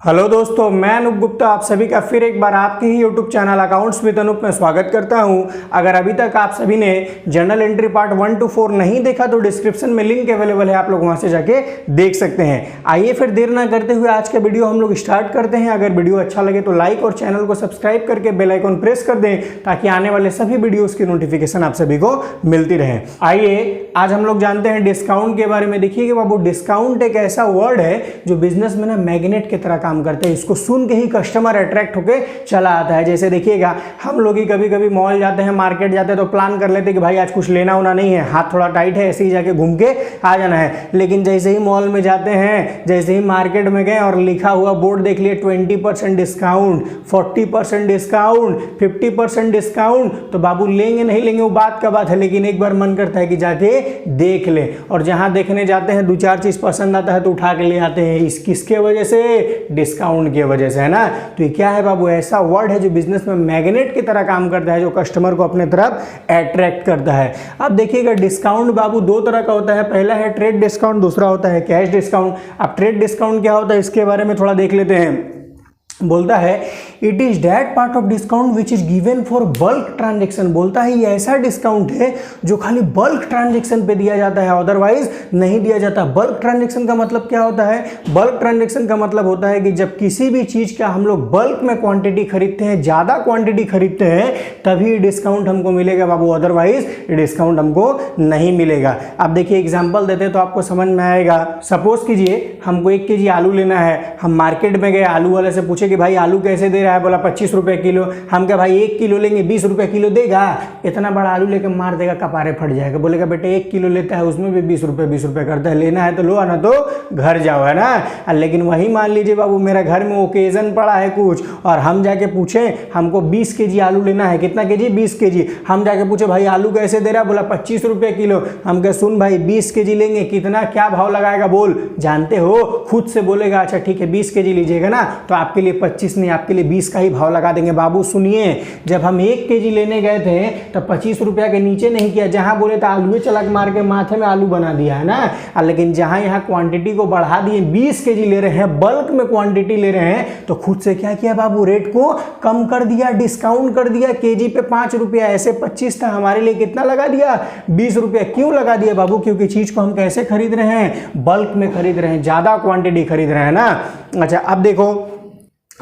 Hello दोस्तों, मैं अनूप गुप्ता आप सभी का फिर एक बार आपके ही YouTube channel accounts with Anoop में स्वागत करता हूं। अगर अभी तक आप सभी ने जर्नल एंट्री पार्ट 1 to 4 नहीं देखा तो डिस्क्रिप्शन में लिंक अवेलेबल है, आप लोग वहां से जाके देख सकते हैं। आइए फिर देर ना करते हुए आज का वीडियो हम लोग स्टार्ट करते हैं। अगर वीडियो अच्छा लगे तो लाइक और चैनल को सब्सक्राइब करके बेल आइकन प्रेस कर दें ताकि आने वाले सभी वीडियोज की नोटिफिकेशन आप सभी को मिलती रहे। आइए आज हम लोग जानते हैं डिस्काउंट के बारे में। देखिए कि बाबू, डिस्काउंट एक ऐसा वर्ड है जो बिजनेस में ना मैग्नेट की तरह काम करते हैं। इसको सुन के ही कस्टमर अट्रैक्ट होके चला आता है। जैसे देखिएगा, हम लोग ही कभी कभी मॉल जाते हैं, मार्केट जाते हैं तो प्लान कर लेते हैं कि भाई आज कुछ लेना होना नहीं है, हाथ थोड़ा टाइट है, ऐसे ही जाके घूम के आ जाना है। लेकिन जैसे ही मॉल में जाते हैं, जैसे ही मार्केट में गए और लिखा हुआ बोर्ड देख लिए 20% डिस्काउंट, 40% डिस्काउंट, 50% डिस्काउंट, तो बाबू लेंगे नहीं लेंगे वो बात का बात है, लेकिन एक बार मन करता है कि जाके देख ले। और जहां देखने जाते हैं 2-4 चीज पसंद आता है तो उठा के ले आते हैं। इस किसके वजह से? डिस्काउंट की वजह से, है ना। तो ये क्या है बाबू? ऐसा वर्ड है जो बिजनेस में मैग्नेट की तरह काम करता है, जो कस्टमर को अपने तरफ अट्रैक्ट करता है। अब देखिएगा, डिस्काउंट बाबू दो तरह का होता है। पहला है ट्रेड डिस्काउंट, दूसरा होता है कैश डिस्काउंट। अब ट्रेड डिस्काउंट क्या होता है इसके बारे में थोड़ा देख लेते हैं। बोलता है it is that part of discount which is given for bulk transaction. बोलता है ये ऐसा डिस्काउंट है जो खाली बल्क ट्रांजेक्शन पे दिया जाता है, अदरवाइज नहीं दिया जाता। बल्क ट्रांजेक्शन का मतलब क्या होता है? बल्क ट्रांजेक्शन का मतलब होता है कि जब किसी भी चीज का हम लोग बल्क में क्वांटिटी खरीदते हैं, ज्यादा क्वांटिटी खरीदते हैं, तभी डिस्काउंट हमको मिलेगा बाबू, अदरवाइज डिस्काउंट हमको नहीं मिलेगा। अब देखिए एग्जाम्पल देते हैं तो आपको समझ में आएगा। सपोज कीजिए हमको 1 kg आलू लेना है। हम मार्केट में गए, आलू वाले से पूछे कि भाई आलू कैसे दे रहा है? बोला 25 रुपए किलो। हम क्या भाई 1 किलो लेंगे 20 रुपए किलो देगा? इतना बड़ा आलू लेकर मार देगा, कपारे फट जाएगा। बोलेगा बेटे 1 किलो लेता है उसमें भी 20 रुपए करता है, लेना है तो लो, आना तो घर जाओ, है ना। लेकिन वही मान लीजिए बाबू, मेरा घर में ओकेजन पड़ा है कुछ और हम जाके पूछे हमको 20 kg आलू लेना है। कितना kg? 20 kg। हम जाके पूछे भाई आलू कैसे दे रहा है? बोला 25 रुपए किलो। हम कह सुन भाई 20 kg लेंगे, कितना क्या भाव लगाएगा बोल? जानते हो, खुद से बोलेगा अच्छा ठीक है 20 kg लीजिएगा ना, तो आपके लिए 25 नहीं, आपके लिए 20 का ही भाव लगा देंगे। बाबू सुनिए, जब हम 1 kg लेने गए थे तब 25 रुपया के नीचे नहीं किया। जहां बोले तो आलू चलक मार के माथे में आलू बना दिया, है ना। लेकिन जहां यहाँ क्वांटिटी को बढ़ा दिए, 20 kg ले रहे हैं, बल्क में क्वांटिटी ले रहे हैं, तो खुद से क्या किया बाबू? रेट को कम कर दिया, डिस्काउंट कर दिया। केजी पे 5 रुपया, ऐसे 25 था, हमारे लिए कितना लगा दिया? 20 रुपया। क्यों लगा दिया बाबू? क्योंकि चीज को हम कैसे खरीद रहे हैं? बल्क में खरीद रहे हैं, ज्यादा क्वांटिटी खरीद रहे हैं ना। अच्छा अब देखो,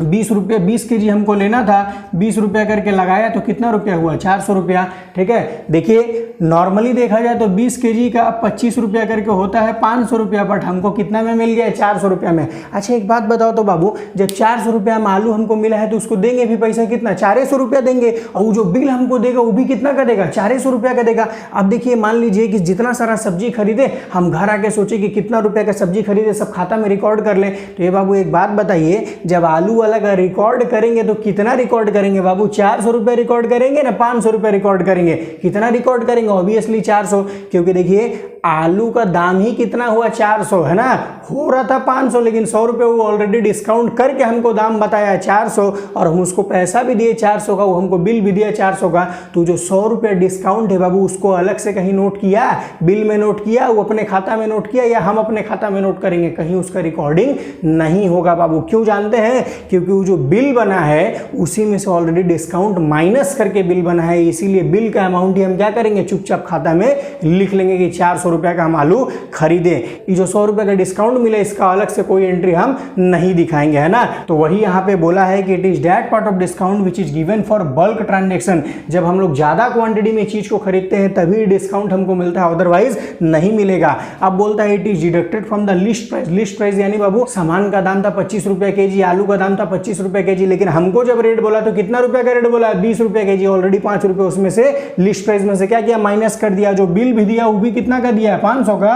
20 रुपये, 20 kg हमको लेना था, 20 रुपया करके लगाया तो कितना रुपया हुआ? 400 रुपया। ठीक है, देखिए नॉर्मली देखा जाए तो 20 kg का 25 रुपया करके होता है 500 रुपया, बट हमको कितना में मिल गया? 400 रुपया में। अच्छा एक बात बताओ तो बाबू, जब 400 रुपया में आलू हमको मिला है तो उसको देंगे भी पैसा कितना? 400 रुपया देंगे। और वो जो बिल हमको देगा वो भी कितना का देगा? 400 रुपया का देगा। अब देखिए मान लीजिए कि जितना सारा सब्जी खरीदे, हम घर आके सोचे कि कितना रुपया का सब्जी खरीदे, सब खाता में रिकॉर्ड कर ले। तो ये बाबू एक बात बताइए, जब आलू वाला का रिकॉर्ड करेंगे तो कितना रिकॉर्ड करेंगे बाबू? 400 रुपये रिकॉर्ड करेंगे ना, 500 रुपये रिकॉर्ड करेंगे? कितना रिकॉर्ड करेंगे? ऑब्वियसली 400, क्योंकि देखिए आलू का दाम ही कितना हुआ? 400, है ना। हो रहा था 500, लेकिन 100 रुपये वो ऑलरेडी डिस्काउंट करके हमको दाम बताया 400, और हम उसको पैसा भी दिए 400 का, वो हमको बिल भी दिया 400 का। तो जो 100 रुपये डिस्काउंट है बाबू, उसको अलग से कहीं नोट किया, बिल में नोट किया, वो अपने खाता में नोट किया, या हम अपने खाता में नोट करेंगे? कहीं उसका रिकॉर्डिंग नहीं होगा बाबू। क्यों जानते हैं? क्योंकि वो जो बिल बना है उसी में से ऑलरेडी डिस्काउंट माइनस करके बिल बना है, इसीलिए बिल का अमाउंट ही हम क्या करेंगे? चुपचाप खाता में लिख लेंगे कि 400 रुपया का हम आलू खरीदे। ये जो 100 रुपये का डिस्काउंट मिला, इसका अलग से कोई एंट्री हम नहीं दिखाएंगे, है ना। तो वही यहाँ पे बोला है कि it is that part of discount which is given for bulk transaction. जब हम लोग ज्यादा क्वांटिटी में चीज को खरीदते हैं तभी डिस्काउंट हमको मिलता है, अदरवाइज नहीं मिलेगा। अब बोलता है it is deducted from the list price. List price यानी बाबू, सामान का दाम था 25 रुपया kg, आलू का दाम था 25 रुपया kg, लेकिन हमको जब रेट बोला तो कितना रुपया का रेट बोला? 20 रुपया kg। ऑलरेडी 5 रुपये उसमें से लिस्ट प्राइस में से क्या किया? माइनस कर दिया। जो बिल भी दिया वो भी कितना का दिया? 500 का।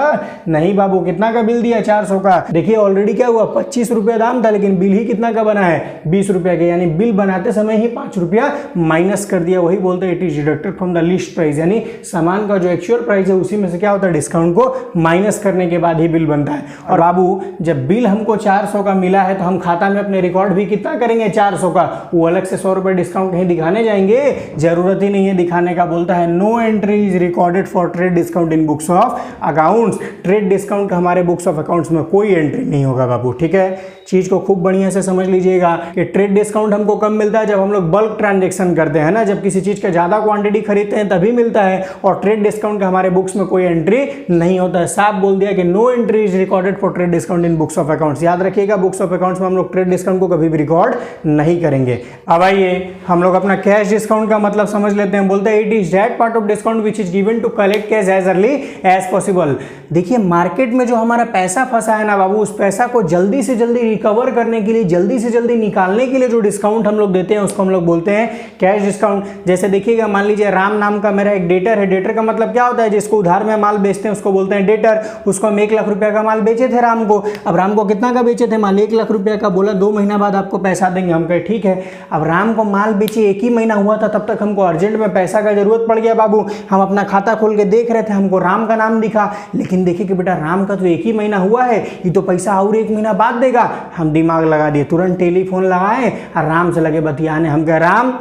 नहीं बाबू, कितना का बिल दिया? 400 का। देखिए ऑलरेडी क्या हुआ? 25 रुपया दाम था, लेकिन बिल ही कितना का बना है? 20 रुपया का, यानी बिल बनाते समय ही 5 रुपया माइनस कर दिया। वही बोलते हैं it is deducted from the list price, यानी सामान का जो एक्चुअल प्राइस है उसी में से क्या होता है? डिस्काउंट को माइनस करने के बाद ही बिल बनता है। और बाबू जब बिल हमको 400 का मिला है तो हम खाता में अपने रिकॉर्ड भी कितना करेंगे? 400 का। वो अलग से 100 रुपये डिस्काउंट कहीं दिखाने जाएंगे? जरूरत ही नहीं है दिखाने का। बोलता है no entry is recorded for trade discount in books of of accounts. Trade discount का हमारे बुक्स ऑफ अकाउंट्स में कोई एंट्री नहीं होगा बाबू, ठीक है। चीज़ को खूब बढ़िया से समझ लीजिएगा कि ट्रेड डिस्काउंट हमको कब मिलता है, जब हम लोग बल्क ट्रांजेक्शन करते हैं ना, जब किसी चीज़ का ज़्यादा क्वांटिटी खरीदते हैं तभी मिलता है। और ट्रेड डिस्काउंट का हमारे बुक्स में कोई एंट्री नहीं होता है। साफ बोल दिया कि no entry is recorded for trade discount in books of accounts. याद रखिएगा, बुक्स ऑफ अकाउंट्स में हम लोग ट्रेड डिस्काउंट को कभी भी रिकॉर्ड नहीं करेंगे। अब आइए हम लोग अपना कैश डिस्काउंट का मतलब समझ लेते हैं। बोलते हैं it is that part of discount which is given to collect cash as early as possible. देखिए, मार्केट में जो हमारा पैसा फंसा है ना बाबू, उस पैसा को जल्दी से जल्दी रिकवर करने के लिए, जल्दी से जल्दी निकालने के लिए जो डिस्काउंट हम लोग देते हैं उसको हम लोग बोलते हैं कैश डिस्काउंट। जैसे देखिएगा, मान लीजिए राम नाम का मेरा एक डेटर है। डेटर का मतलब क्या होता है, जिसको उधार में माल बेचते हैं उसको बोलते हैं डेटर। उसको हम 1 लाख रुपया का माल बेचे थे राम को। अब राम को कितना का बेचे थे माल, 1 लाख रुपया का। बोला 2 महीना बाद आपको पैसा देंगे। हम कहे ठीक है। अब राम को माल बेचे 1 ही महीना हुआ था, तब तक हमको अर्जेंट में पैसा का जरूरत पड़ गया बाबू। हम अपना खाता खोल के देख रहे थे, हमको राम का नाम दिखा, लेकिन देखिए कि बेटा राम का तो 1 ही महीना हुआ है, ये तो पैसा और 1 महीना बाद देगा। हम दिमाग लगा दिए, तुरंत टेलीफोन लगाए और राम से लगे बतियाने। हम कह राम,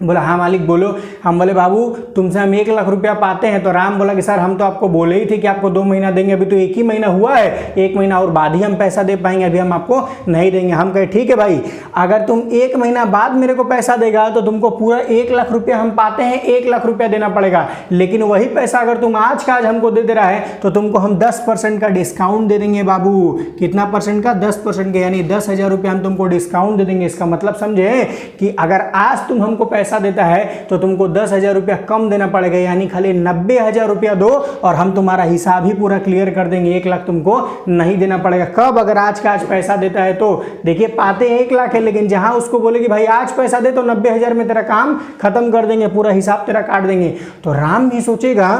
बोला हाँ मालिक बोलो। हम बोले बाबू तुमसे हम 1 लाख रुपया पाते हैं। तो राम बोला कि सर हम तो आपको बोले ही थे कि आपको 2 महीना देंगे, अभी तो 1 ही महीना हुआ है, 1 महीना और बाद ही हम पैसा दे पाएंगे, अभी हम आपको नहीं देंगे। हम कहे ठीक है भाई, अगर तुम 1 महीना बाद मेरे को पैसा देगा तो तुमको पूरा 1 लाख रुपया हम पाते हैं 1 लाख रुपया देना पड़ेगा। लेकिन वही पैसा अगर तुम आज का आज हमको दे रहा है तो तुमको हम 10% का डिस्काउंट दे देंगे बाबू। कितना परसेंट का, 10% का, यानी 10,000 रुपया हम तुमको डिस्काउंट दे देंगे। इसका मतलब समझे कि अगर आज तुम हमको पैसा देता है तो तुमको 10,000 रुपया कम देना पड़ेगा, यानी खाली 90,000 रुपया दो और हम तुम्हारा हिसाब ही पूरा क्लियर कर देंगे। 1 लाख तुमको नहीं देना पड़ेगा। कब, अगर आज का आज पैसा देता है तो। देखिए पाते 1 लाख है, लेकिन जहां उसको बोले कि भाई आज पैसा दे तो 90,000 में तेरा काम खत्म कर देंगे, पूरा हिसाब तेरा काट देंगे। तो राम भी सोचेगा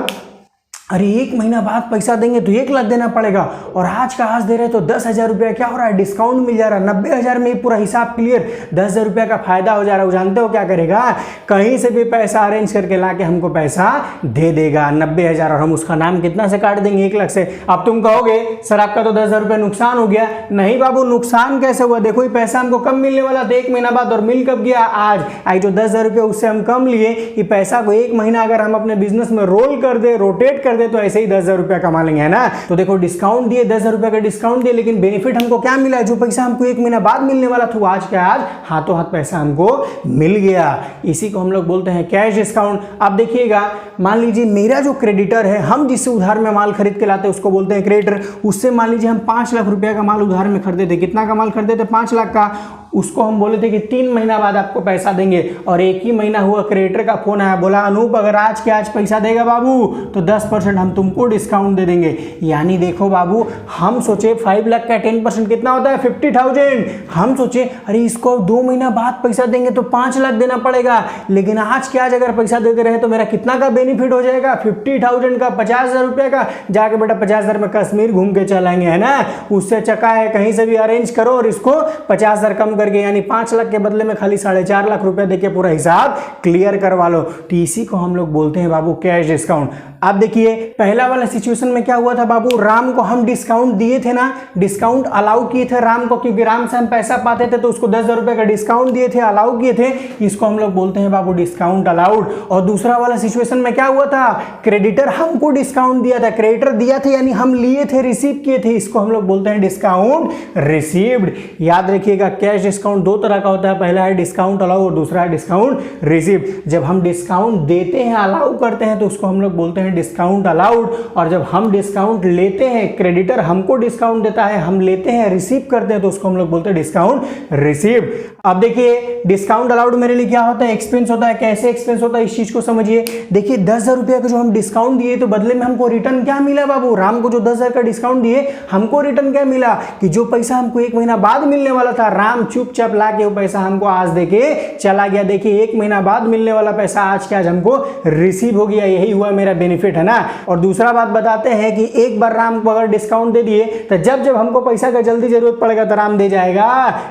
अरे 1 महीना बाद पैसा देंगे तो 1 लाख देना पड़ेगा, और आज का आज दे रहे तो 10,000 रुपया क्या हो रहा है, डिस्काउंट मिल जा रहा है, 90,000 में पूरा हिसाब क्लियर, 10,000 रुपया का फायदा हो जा रहा है। जानते हो क्या करेगा, कहीं से भी पैसा अरेंज करके लाके हमको पैसा दे देगा 90,000, और हम उसका नाम कितना से काट देंगे, 1 लाख से। अब तुम कहोगे सर आपका तो 10,000 रुपया नुकसान हो गया। नहीं बाबू, नुकसान कैसे हुआ, देखो ये पैसा हमको कम मिलने वाला था 1 महीना बाद, और मिल कब गया, आज जो 10,000 रुपया उससे हम कम लिए, ये पैसा को 1 महीना अगर हम अपने बिजनेस में रोल कर दे, रोटेट कर दे, तो ऐसे ही 10,000 रुपया कमा लेंगे, है ना। तो देखो डिस्काउंट दिए, 10,000 रुपया का डिस्काउंट दिए, लेकिन बेनिफिट हमको क्या मिला, जो पैसा हमको 1 महीना बाद मिलने वाला था, आज के आज हाथों हाथ पैसा हमको मिल गया। इसी को हम लोग बोलते हैं कैश डिस्काउंट। अब देखिएगा, मान लीजिए मेरा जो क्रेडिटर है, हम जिससे उधार में माल खरीद के लाते हैं उसको बोलते हैं क्रेडिटर। उससे मान लीजिए हम 5 लाख रुपया का माल उधार में खरीदे थे। कितना का माल खरीदे थे, 5 लाख का। उसको हम बोले थे कि 3 महीना बाद आपको पैसा देंगे, और 1 ही महीना हुआ, क्रेडिटर का फोन आया, बोला अनूप अगर आज के आज पैसा देगा बाबू तो 10% हम तुमको डिस्काउंट दे देंगे। यानी देखो बाबू, हम सोचे 5 लाख का 10% कितना होता है, 50,000। हम सोचे अरे इसको 2 महीना बाद पैसा देंगे तो 5 लाख देना पड़ेगा, लेकिन आज के आज अगर पैसा देते रहे तो मेरा कितना का बेनिफिट हो जाएगा, 50,000 का, 50,000 रुपये का। जाके बेटा 50,000 में कश्मीर घूम के चलाएंगे, है ना। उससे चक्का है, कहीं से भी अरेंज करो और इसको 50,000 कम करके, यानी 5 लाख के बदले में खाली 4.5 लाख रुपए देके पूरा हिसाब क्लियर करवा लो। तो इसी को हम लोग बोलते हैं बाबू कैश डिस्काउंट। अब देखिए पहला वाला सिचुएशन में क्या हुआ था बाबू, राम को हम डिस्काउंट दिए थे ना, डिस्काउंट अलाउ किए थे राम को, क्योंकि राम से हम पैसा पाते थे तो उसको 10,000 रुपए का डिस्काउंट दिए थे, अलाउ किए थे। इसको हम लोग बोलते हैं बाबू डिस्काउंट अलाउड। और दूसरा वाला सिचुएशन में क्या हुआ था, क्रेडिटर हमको डिस्काउंट दिया था, क्रेडिटर दिया था यानी हम लिए थे, रिसीव किए थे, इसको हम लोग बोलते हैं डिस्काउंट रिसीव्ड। याद रखिएगा कैश डिस्काउंट 2 तरह का होता है, पहला है डिस्काउंट अलाउ और दूसरा है डिस्काउंट रिसीव। जब हम डिस्काउंट देते हैं, अलाउ करते हैं, तो उसको हम लोग बोलते हैं डिस्काउंट अलाउड, और जब हम डिस्काउंट लेते हैं, क्रेडिटर हमको डिस्काउंट देता है, हम लेते हैं, रिसीव करते हैं, तो उसको हम लोग बोलते हैं डिस्काउंट रिसीव। अब देखिए डिस्काउंट अलाउड मेरे लिए क्या होता है, एक्सपेंस होता है। कैसे एक्सपेंस होता है इस चीज को समझिए। देखिए 10,000 रुपया का जो हम डिस्काउंट दिए तो बदले में हमको रिटर्न क्या मिला बाबू, राम को जो 10,000 का डिस्काउंट दिए हमको रिटर्न क्या मिला, कि जो पैसा हमको 1 महीना बाद मिलने वाला था, राम चुपचाप ला के वो पैसा हमको आज देके चला गया। देखिए 1 महीना बाद मिलने वाला पैसा आज के आज हमको रिसीव हो गया, यही हुआ मेरा बेनिफिट, है ना। और दूसरा बात बताते हैं कि एक बार राम को अगर डिस्काउंट दे दिए तो जब जब हमको पैसा का जल्दी जरूरत पड़ेगा तो राम दे जाएगा,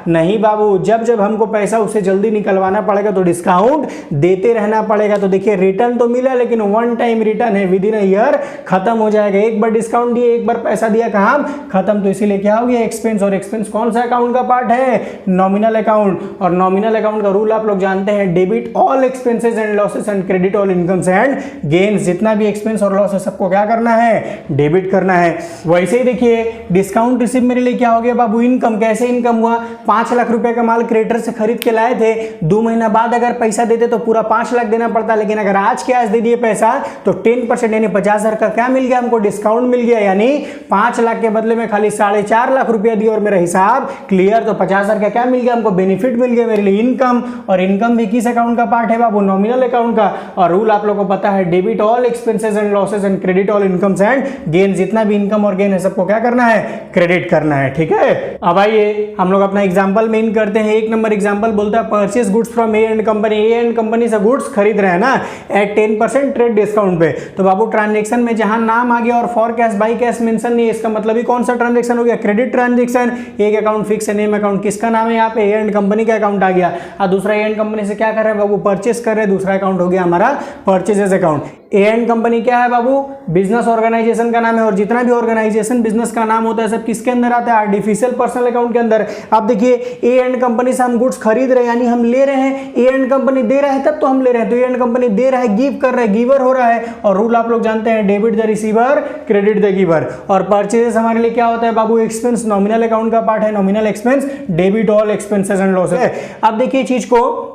नहीं बाबू, जब जब हमको पैसा उससे जल्दी निकलवाना पड़ेगा तो डिस्काउंट देते रहना पड़ेगा। तो देखिए रिटर्न तो मिला, लेकिन 1 टाइम रिटर्न है, विद इन ईयर खत्म हो जाएगा। एक बार डिस्काउंट दिए, एक बार पैसा दिया, काम खत्म। तो इसीलिए क्या हो गया, एक्सपेंस। और एक्सपेंस कौन सा अकाउंट का पार्ट है, नॉमिनल अकाउंट। और नॉमिनल अकाउंट का रूल आप लोग जानते हैं, debit all expenses and losses and credit all incomes and gains. जितना भी एक्सपेंस और लॉस है सबको क्या करना है, डेबिट करना है। वैसे ही देखिए डिस्काउंट रिसीव मेरे लिए क्या हो गया बाबू, इनकम। कैसे इनकम हुआ, 5 लाख रुपए का माल क्रेडिटर से खरीद के लाए थे, 2 महीना बाद अगर पैसा देते तो पूरा 5 लाख देना पड़ता, लेकिन अगर आज के आज दे दिए पैसा तो 10% यानी 50,000 का क्या मिल गया हमको, डिस्काउंट मिल गया। यानी 5 लाख के बदले में खाली 4.5 लाख रुपया दिया और मेरा हिसाब क्लियर, तो 50,000 का क्या मिल गया हमको, बेनिफिट मिल गया मेरे लिए, इनकम। और इनकम भी किस अकाउंट का पार्ट है बाबू, नॉमिनल अकाउंट का। और रूल आप लोगों को पता है, debit all expenses and losses and credit all incomes and gain. जितना भी इनकम और गेन है सबको क्या करना है, क्रेडिट करना है, ठीक है। अब आइए हम लोग अपना एग्जांपल मेन करते हैं। 1 नंबर एग्जांपल बोलता है purchase goods from A and company. A and company से गुड्स खरीद रहे हैं ना एट 10% ट्रेड डिस्काउंट पे। तो बाबू ट्रांजेक्शन में जहां नाम आ गया और for cash by cash mention नहीं, इसका मतलब ही कौन सा ट्रांजेक्शन हो गया, क्रेडिट ट्रांजेक्शन। एक अकाउंट फिक्स है, नेम अकाउंट किसका नाम है यहाँ पे, ए एंड कंपनी का अकाउंट आ गया। और दूसरा ए एंड कंपनी से क्या कर रहे हैं बाबू, परचेस कर रहे हैं, दूसरा अकाउंट हो गया हमारा purchases account. A and company क्या है बाबू, बिजनेस ऑर्गेनाइजेशन का नाम है। और जितना भी ऑर्गेनाइजेशन बिजनेस का नाम होता है सब किसके अंदर आता है, आर्टिफिशियल पर्सनल अकाउंट के अंदर। आप देखिए ए एंड कंपनी से हम गुड्स खरीद रहे हैं यानी हम ले रहे हैं, ए एंड कंपनी दे रहा है तब तो हम ले रहे हैं। तो ए एंड कंपनी दे रहा है, गिव कर रहा है, गिवर हो रहा है। और रूल आप लोग जानते हैं, debit the receiver credit the giver. और परचेजेस हमारे लिए क्या होता है बाबू, एक्सपेंस, नॉमिनल अकाउंट का पार्ट है, nominal expense, debit all expenses and losses. अब देखिए चीज को,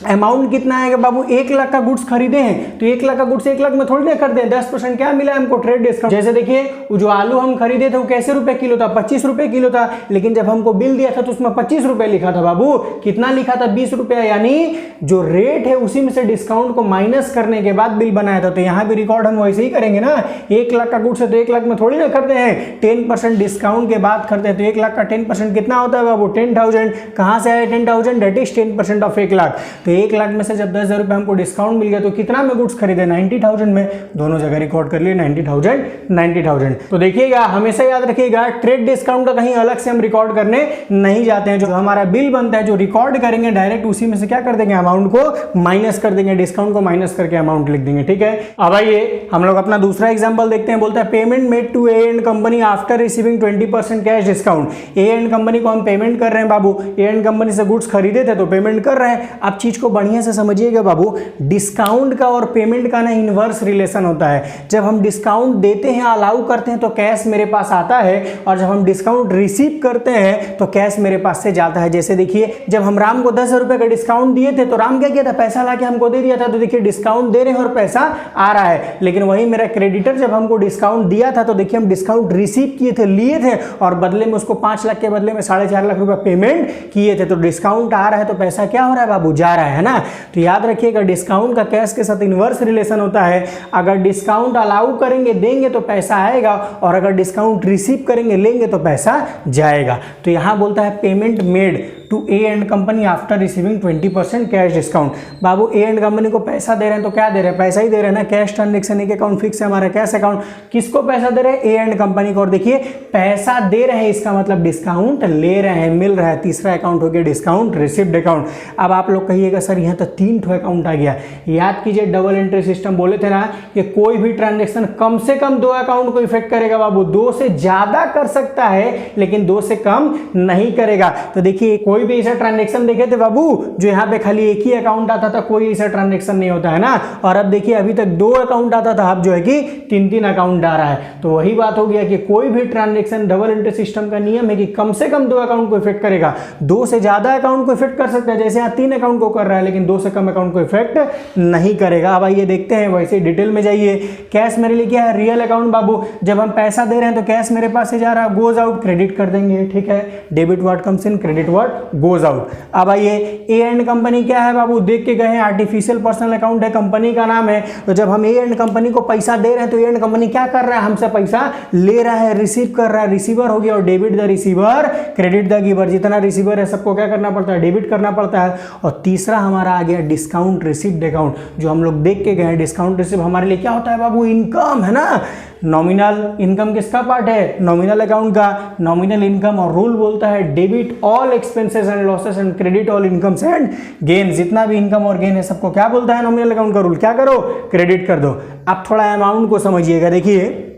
अमाउंट कितना आएगा बाबू, 1 लाख का गुड्स खरीदे हैं तो 1 लाख का गुड्स 1 लाख में थोड़ी ना कर दें, 10% क्या मिला हमको, ट्रेड डिस्काउंट। जैसे देखिए जो आलू हम खरीदे थे वो कैसे रुपए किलो था, 25 रुपए किलो था, लेकिन जब हमको बिल दिया था तो उसमें 25 रुपए लिखा था बाबू, कितना लिखा था, 20 रुपया। यानी जो रेट है उसी में से डिस्काउंट को माइनस करने के बाद बिल बनाया था। तो यहाँ भी रिकॉर्ड हम वैसे ही करेंगे ना, 1 लाख का गुड्स है तो 1 लाख में थोड़ी ना करते हैं, 10% डिस्काउंट के बाद करते हैं। तो 1 लाख का 10% कितना होता है बाबू, 10,000। कहां से आया 10,000, डेट इज 10% ऑफ 1 लाख। तो 1 लाख में से जब 10,000 रुपए हमको डिस्काउंट मिल गया तो कितना में गुड्स खरीदे, 90,000 में। दोनों जगह रिकॉर्ड कर लिए 90,000 90,000। तो देखिएगा हमेशा याद रखिएगा, ट्रेड डिस्काउंट का कहीं अलग से हम रिकॉर्ड करने नहीं जाते हैं। जो हमारा बिल बनता है जो रिकॉर्ड करेंगे डायरेक्ट उसी में से क्या कर देंगे, अमाउंट को माइनस कर देंगे, डिस्काउंट को माइनस करके अमाउंट लिख देंगे, ठीक है। अब आइए हम लोग अपना दूसरा एग्जांपल देखते हैं। बोलता है payment made to A and company after receiving 20% cash discount. A and company को हम पेमेंट कर रहे हैं बाबू, ए एंड कंपनी से गुड्स खरीदे थे तो पेमेंट कर रहे हैं। अब चीज को बढ़िया से समझिएगा बाबू, डिस्काउंट का और पेमेंट का ना इनवर्स रिलेशन होता है। जब हम डिस्काउंट देते हैं, अलाउ करते हैं तो कैश मेरे पास आता है, और जब हम डिस्काउंट रिसीव करते हैं तो कैश मेरे पास से जाता है। जैसे देखिए जब हम राम को 10,000 रुपए का डिस्काउंट दिए थे तो राम क्या किया था, पैसा लाके हमको दे दिया था। तो देखिए डिस्काउंट दे रहे हैं और पैसा आ रहा है। लेकिन वही मेरा क्रेडिटर जब हमको डिस्काउंट दिया था तो देखिए हम डिस्काउंट रिसीव किए थे, लिए थे, और बदले में उसको 5 लाख के बदले में 4.5 लाख रुपए पेमेंट किए थे। तो डिस्काउंट आ रहा है तो पैसा क्या हो रहा है बाबू, जा रहा है ना। तो याद रखिएगा डिस्काउंट का कैश के साथ इनवर्स रिलेशन होता है। अगर डिस्काउंट अलाउ करेंगे, देंगे तो पैसा आएगा, और अगर डिस्काउंट रिसीव करेंगे, लेंगे तो पैसा जाएगा। तो यहां बोलता है payment made to A and company after receiving 20% cash discount. बाबू ए एंड कंपनी को पैसा दे रहे हैं तो क्या दे रहे हैं, पैसा ही दे रहे हैं ना। कैश ट्रांजेक्शन एक अकाउंट फिक्स है हमारा, कैश अकाउंट। किसको पैसा दे रहे हैं, ए एंड कंपनी को। और देखिए पैसा दे रहे हैं इसका मतलब डिस्काउंट ले रहे हैं, मिल रहा है। तीसरा अकाउंट हो गया डिस्काउंट रिसिप्ट अकाउंट। अब आप लोग कहिएगा सर यहाँ तो 3 ठो अकाउंट आ गया। याद कीजिए डबल एंट्री सिस्टम बोले थे ना कि कोई भी ट्रांजेक्शन कम से कम 2 अकाउंट को इफेक्ट करेगा बाबू। 2 से ज्यादा कर सकता है लेकिन 2 से कम नहीं करेगा। तो देखिए कोई भी ऐसा ट्रांजेक्शन देखे थे बाबू जो यहाँ पे खाली एक ही अकाउंट आता था, कोई ऐसा ट्रांजेक्शन नहीं होता है ना। और अब देखिए अभी तक 2 अकाउंट आता था, अब जो है कि 3-3 अकाउंट आ रहा है। तो वही बात हो गया कि कोई भी ट्रांजेक्शन डबल एंट्री सिस्टम का नियम है कि कम से कम 2 अकाउंट को इफेक्ट करेगा। 2 से ज्यादा अकाउंट को इफेक्ट कर सकता है, जैसे यहाँ 3 अकाउंट को कर रहा है, लेकिन 2 से कम अकाउंट को इफेक्ट नहीं करेगा। अब आइए देखते हैं, वैसे डिटेल में जाइए। कैश मेरे लिए क्या है, रियल अकाउंट बाबू। जब हम पैसा दे रहे हैं तो कैश मेरे पास से जा रहा है, गोज आउट, क्रेडिट कर देंगे, ठीक है। Debit what comes in, credit what goes out. अब आइए ए एंड कंपनी क्या है बाबू, देख के गए हैं, आर्टिफिशियल पर्सनल अकाउंट है, कंपनी का नाम है। तो जब हम ए एंड कंपनी को पैसा दे रहे हैं तो ए एंड कंपनी क्या कर रहा है, हमसे पैसा ले रहा है, रिसीव कर रहा है, रिसीवर हो गया। और debit the receiver credit the giver, जितना रिसीवर है सबको क्या करना पड़ता है, डेबिट करना पड़ता है। और तीसरा हमारा आ गया डिस्काउंट रिसीव्ड अकाउंट, जो हम लोग देख के गए हैं। डिस्काउंट रिसीव हमारे लिए क्या होता है बाबू, इनकम है ना। नॉमिनल इनकम किसका पार्ट है, नॉमिनल अकाउंट का, नॉमिनल इनकम। और रूल बोलता है debit all expenses and losses and credit all incomes and gain. जितना भी इनकम और गेन है सबको क्या बोलता है, नॉमिनल अकाउंट का रूल, क्या करो, क्रेडिट कर दो। अब थोड़ा अमाउंट को समझिएगा। देखिए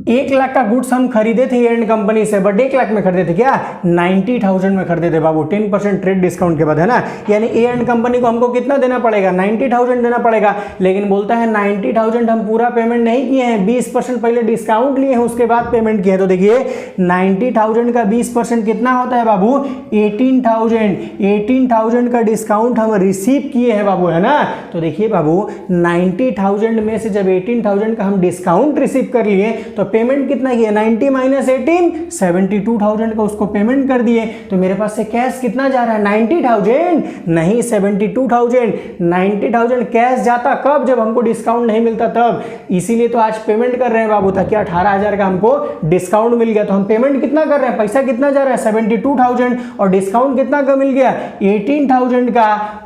1 लाख का गुड्स हम खरीदे थे एंड कंपनी से, बट 1 लाख में खरीदे थे क्या, 90,000 में खरीदे थे बाबू, 10% ट्रेड डिस्काउंट के बाद, है ना। यानी ए एंड कंपनी को हमको कितना देना पड़ेगा, 90,000 देना पड़ेगा। लेकिन बोलता है 90,000 हम पूरा पेमेंट नहीं किए हैं, 20% पहले डिस्काउंट लिए हैं, उसके बाद पेमेंट किए हैं। तो देखिए 90,000 का 20% कितना होता है बाबू, 18,000 का डिस्काउंट हम रिसीव किए हैं बाबू, है ना। तो देखिए बाबू 90,000 में से जब 18,000 का हम डिस्काउंट रिसीव कर लिए तो पेमेंट कितना किया, 90 माइनस 18, 72,000 का उसको पेमेंट कर दिए। तो मेरे पास से कैश कितना जा रहा है, 90,000 नहीं 72,000। 90,000 कैश जाता कब, जब हमको डिस्काउंट नहीं मिलता तब। इसीलिए तो आज पेमेंट कर रहे हैं बाबू, ताकि 18,000 का हमको डिस्काउंट मिल गया। तो हम पेमेंट कितना कर रहे हैं, पैसा कितना जा रहा है 72,000 और डिस्काउंट कितना का मिल गया 18,000 का।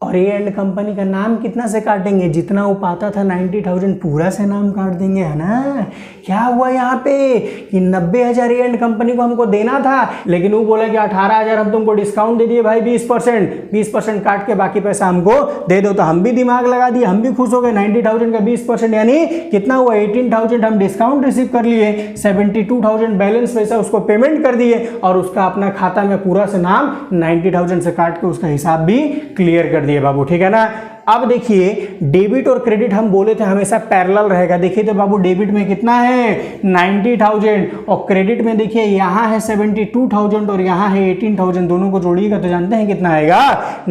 और ए एंड कंपनी का नाम कितना से काटेंगे, जितना वो पाता था 90,000 पूरा से नाम काट देंगे, है ना। क्या हुआ यहाँ पे कि 90,000 ए एंड कंपनी को हमको देना था, लेकिन वो बोला कि 18,000 हम तुमको डिस्काउंट दे दिए भाई, 20% काट के बाकी पैसा हमको दे दो। तो हम भी दिमाग लगा दिए, हम भी खुश हो गए, 90,000 का 20% यानी कितना हुआ 18,000 हम डिस्काउंट रिसीव कर लिए, 72,000 बैलेंस पैसा उसको पेमेंट कर दिए और उसका अपना खाता में पूरा से नाम 90,000 से काट के उसका हिसाब भी क्लियर कर दिए बाबू, ठीक है ना। अब देखिए डेबिट और क्रेडिट हम बोले थे हमेशा पैरेलल रहेगा। देखिए तो बाबू डेबिट में कितना है 90,000 और क्रेडिट में देखिए यहाँ है 72,000 और यहाँ है 18,000, दोनों को जोड़िएगा तो जानते हैं कितना आएगा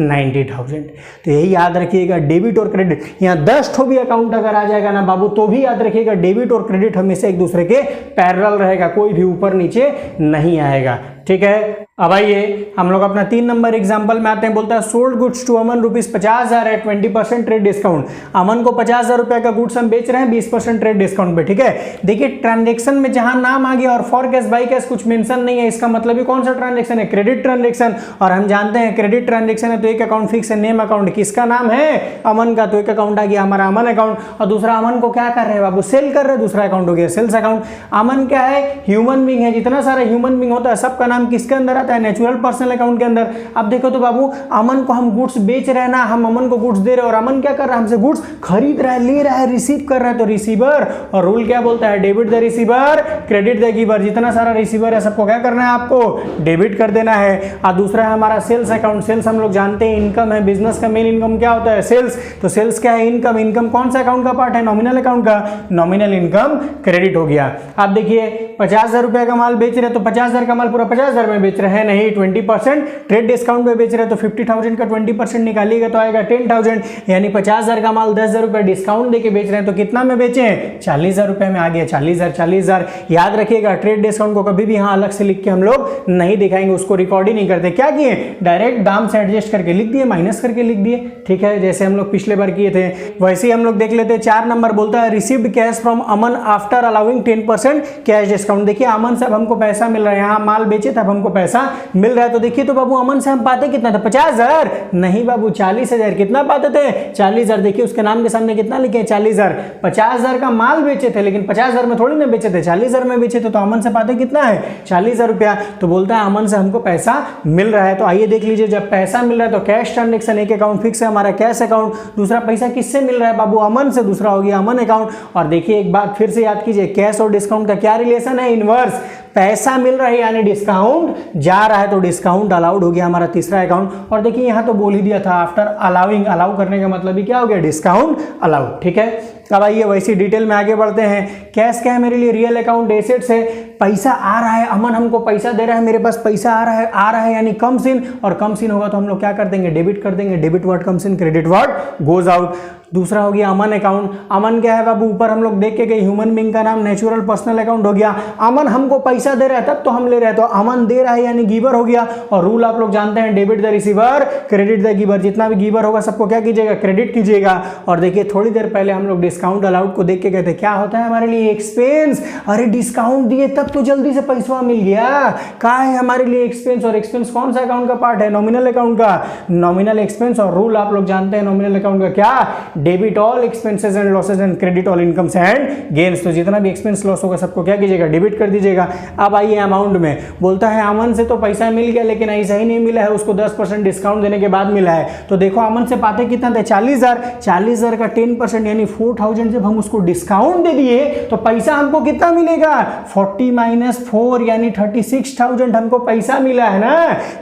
90,000। तो यही याद रखिएगा डेबिट और क्रेडिट, यहाँ 10 ठो भी अकाउंट अगर आ जाएगा ना बाबू तो भी याद रखिएगा डेबिट और क्रेडिट हमेशा एक दूसरे के पैरेलल रहेगा, कोई भी ऊपर नीचे नहीं आएगा, ठीक है। अब आइए हम लोग अपना 3 नंबर एग्जांपल में आते हैं। बोलता है सोल्ड गुड्स टू अमन ₹50,000 है 20% ट्रेड डिस्काउंट। अमन को 50,000 रुपए का गुड्स हम बेच रहे हैं 20% ट्रेड डिस्काउंट पे, ठीक है। देखिए ट्रांजेक्शन में जहां नाम आ गया और फॉर कैश बाई कैश कुछ मेंशन नहीं है, इसका मतलब ही कौन सा ट्रांजेक्शन है, क्रेडिट ट्रांजेक्शन। और हम जानते हैं क्रेडिट ट्रांजेक्शन है तो एक अकाउंट फिक्स है, नेम अकाउंट किसका नाम है अमन का, तो एक अकाउंट आ गया हमारा अमन अकाउंट। और दूसरा अमन को क्या कर रहे हैं बाबू, सेल कर रहे हैं, दूसरा अकाउंट हो गया सेल्स अकाउंट। अमन क्या है, ह्यूमन बीइंग है, जितना सारा ह्यूमन बीइंग होता है सबका नाम किसके अंदर आता है, नेचुरल पर्सन अकाउंट के अंदर। अब देखो तो बाबू अमन को हम गुड्स बेच रहे हैं ना, हम अमन को गुड्स दे रहे हैं और अमन क्या कर रहा है, हमसे गुड्स खरीद रहा है, ले रहा है, रिसीव कर रहा है, तो रिसीवर। और रूल क्या बोलता है, debit the receiver credit the giver. जितना सारा रिसीवर है सबको क्या करना है, आपको डेबिट कर देना है। और दूसरा है हमारा सेल्स अकाउंट। सेल्स हम लोग जानते हैं इनकम है, बिजनेस का मेन इनकम क्या होता है सेल्स। तो सेल्स क्या है, इनकम। इनकम कौन सा अकाउंट का पार्ट है, नॉमिनल अकाउंट का, नॉमिनल इनकम क्रेडिट हो गया। अब देखिए 50,000 रुपए का माल बेच रहे हैं तो 50,000 का माल पूरा 50,000 में बेच रहे हैं, नहीं 20% ट्रेड डिस्काउंट में बेच रहे हैं तो 50,000 का 20% निकालिएगा तो आएगा 10,000। यानी 50,000 का माल 10,000 रुपए डिस्काउंट देके बेच रहे हैं तो कितना में बेचे हैं 40,000 रुपए में आ गया, 40,000। याद रखिएगा ट्रेड डिस्काउंट को कभी भी यहाँ अलग से लिख के हम लोग नहीं दिखाएंगे, उसको रिकॉर्ड ही नहीं करते। क्या किए, डायरेक्ट दाम से एडजस्ट करके लिख दिए, माइनस करके लिख दिए, ठीक है, जैसे हम लोग पिछले बार किए थे वैसे ही हम लोग देख लेते हैं। 4 नंबर बोलता है received cash from Aman after allowing 10% cash discount. देखिए अमन से हमको पैसा मिल रहा है, यहाँ माल बेचे तब हमको पैसा मिल रहा है। तो देखिए तो बाबू अमन से हम पाते कितना था 50,000, नहीं बाबू 40,000। कितना पाते थे 40,000। देखिए उसके नाम के सामने कितना लिखे 40,000। 50,000 का माल बेचे थे लेकिन 50,000 में थोड़ी ना बेचे थे, 40,000 में बेचे थे। तो अमन से पाते कितना है 40,000 रुपया। तो बोलता है अमन से हमको पैसा मिल रहा है। तो आइए देख लीजिए, जब पैसा मिल रहा है तो कैश ट्रांजेक्शन, एक अकाउंट फिक्स है हमारा कैश अकाउंट, दूसरा पैसा किससे मिल रहा है बाबू अमन से, दूसरा हो गया अमन अकाउंट। और देखिए एक बात फिर से याद कीजिए, कैश और डिस्काउंट का क्या रिलेशन है, इनवर्स। पैसा मिल रहा है यानी डिस्काउंट जा रहा है तो डिस्काउंट अलाउड हो गया हमारा तीसरा अकाउंट। और देखिए यहां तो बोल ही दिया था आफ्टर अलाउइंग, अलाउ करने का मतलब ही क्या हो गया डिस्काउंट अलाउड, ठीक है। अब आइए वैसी डिटेल में आगे बढ़ते हैं। कैश क्या है मेरे लिए, रियल अकाउंट एसेट्स है, पैसा आ रहा है, अमन हमको पैसा दे रहा है, मेरे पास पैसा आ रहा है यानी कम्स इन, और कम्स इन होगा तो हम लोग क्या कर देंगे डेबिट कर देंगे, debit word comes in, credit word goes out. दूसरा हो गया अमन अकाउंट। अमन क्या है बाबू, ऊपर हम लोग देख के गए ह्यूमन बीइंग का नाम नेचुरल पर्सनल अकाउंट हो गया। अमन हमको पैसा दे रहा है तब तो हम ले रहे हैं, तो अमन दे रहा है यानी गिवर हो गया। और रूल आप लोग जानते हैं debit the receiver credit the giver, जितना भी गिवर होगा सबको क्या कीजिएगा क्रेडिट कीजिएगा। और देखिए थोड़ी देर पहले हम लोग डिस्काउंट अलाउड को देख के गए थे, क्या होता है हमारे लिए एक्सपेंस। अरे डिस्काउंट दिए तब तो जल्दी से पैसा मिल गया, क्या है हमारे लिए एक्सपेंस। और एक्सपेंस कौन सा अकाउंट का पार्ट है, नॉमिनल अकाउंट का, नॉमिनल एक्सपेंस। और रूल आप लोग जानते हैं नॉमिनल अकाउंट का क्या, debit all expenses and losses and credit all incomes and gains. तो जितना भी एक्सपेंस लॉस होगा सबको क्या कीजिएगा डेबिट कर दीजिएगा। अब आइए अमाउंट में, बोलता है अमन से तो पैसा मिल गया लेकिन ऐसा ही नहीं मिला है, उसको 10% डिस्काउंट देने के बाद मिला है। तो देखो अमन से पाते कितना थे 40,000, 40,000 का 10% यानी 4,000 जब हम उसको डिस्काउंट दे दिए तो पैसा हमको कितना मिलेगा 40 - 4 यानी 36,000 हमको पैसा मिला है ना।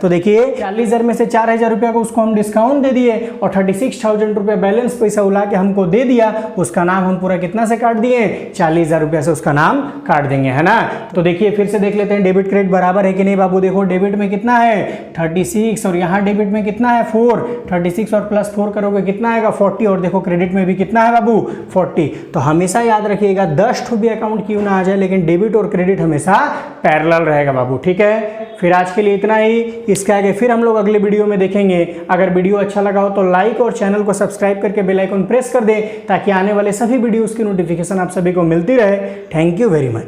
तो देखिए 40,000 में से 4,000 रुपया को उसको हम डिस्काउंट दे दिए और 36,000 रुपया बैलेंस पैसा उला के हमको दे दिया, उसका नाम हम पूरा कितना से काट दिए 40,000 रुपया से उसका नाम काट देंगे, है ना। तो देखिए फिर से देख लेते हैं डेबिट क्रेडिट बराबर है कि नहीं बाबू। देखो डेबिट में कितना है 36 और यहाँ डेबिट में कितना है 4, 36 और प्लस 4 करोगे कितना आएगा 40 और देखो क्रेडिट में भी कितना है बाबू 40। तो हमेशा याद रखिएगा 10 ठो भी अकाउंट क्यों ना आ जाए लेकिन डेबिट और क्रेडिट हमेशा पैरेलल रहेगा बाबू, ठीक है। फिर आज के लिए इतना ही, इसके आगे फिर हम लोग अगले वीडियो में देखेंगे। अगर वीडियो अच्छा लगा हो तो लाइक और चैनल को सब्सक्राइब करके बेल आइकन प्रेस कर दे ताकि आने वाले सभी वीडियोस की नोटिफिकेशन आप सभी को मिलती रहे। Thank you very much.